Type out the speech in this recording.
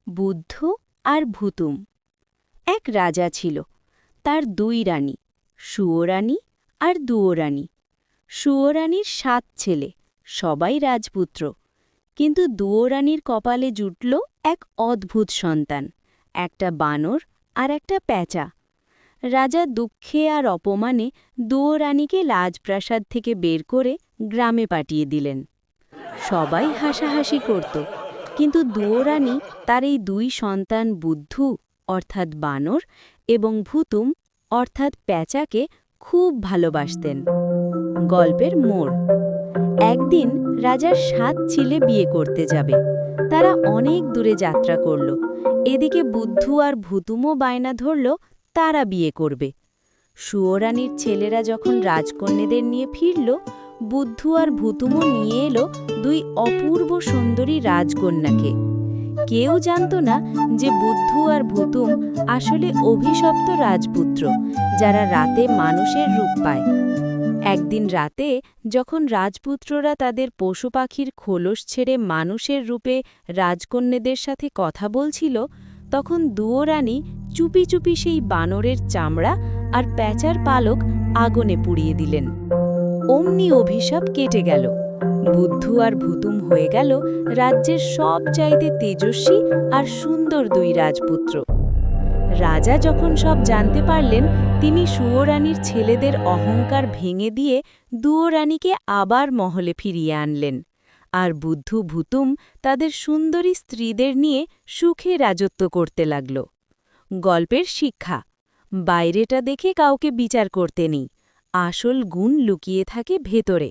বুদ্ধ আর ভুতুম। এক রাজা ছিল, তার দুই রানী, সুয়োরানী আর দুয়োরানী। সুয়োরানীর ৭ ছেলে, সবাই রাজপুত্র। কিন্তু দুয়োরানীর কপালে জুটল এক অদ্ভুত সন্তান, একটা বানর আর একটা প্যাঁচা। রাজা দুঃখে আর অপমানে দুয়োরানীকে রাজপ্রাসাদ থেকে বের করে গ্রামে পাঠিয়ে দিলেন। সবাই হাসাহাসি করত, কিন্তু দুয়োরানী তার এই দুই সন্তান বুদ্ধু অর্থাৎ বানর এবং ভুতুম অর্থাৎ প্যাঁচাকে খুব ভালোবাসতেন। গল্পের মোড়: একদিন রাজার ৭ ছেলে বিয়ে করতে যাবে। তারা অনেক দূরে যাত্রা করল। এদিকে বুদ্ধু আর ভুতুমও বায়না ধরল তারা বিয়ে করবে। সুয়োরানীর ছেলেরা যখন রাজকন্যাদের নিয়ে ফিরল, বুদ্ধু আর ভুতুমও নিয়ে এলো দুই অপূর্ব সুন্দরী রাজকন্যাকে। কেউ জানত না যে বুদ্ধু আর ভুতুম আসলে অভিশপ্ত রাজপুত্র, যারা রাতে মানুষের রূপ পায়। একদিন রাতে যখন রাজপুত্ররা তাদের পশু পাখির খোলস ছেড়ে মানুষের রূপে রাজকন্যাদের সাথে কথা বলছিল, তখন দুয়োরানী চুপি চুপি সেই বানরের চামড়া আর প্যাঁচার পালক আগুনে পুড়িয়ে দিলেন। অমনি অভিশাপ কেটে গেল। বুদ্ধু আর ভুতুম হয়ে গেল রাজ্যের সবচাইতে তেজস্বী আর সুন্দর দুই রাজপুত্র। রাজা যখন সব জানতে পারলেন, তিনি সুয়োরানীর ছেলেদের অহংকার ভেঙে দিয়ে দুয়োরানীকে আবার মহলে ফিরিয়ে আনলেন। আর বুদ্ধু ভুতুম তাদের সুন্দরী স্ত্রীদের নিয়ে সুখে রাজত্ব করতে লাগল। গল্পের শিক্ষা: বাইরেটা দেখে কাউকে বিচার করতে নেই, আসল গুণ লুকিয়ে থাকে ভেতরে।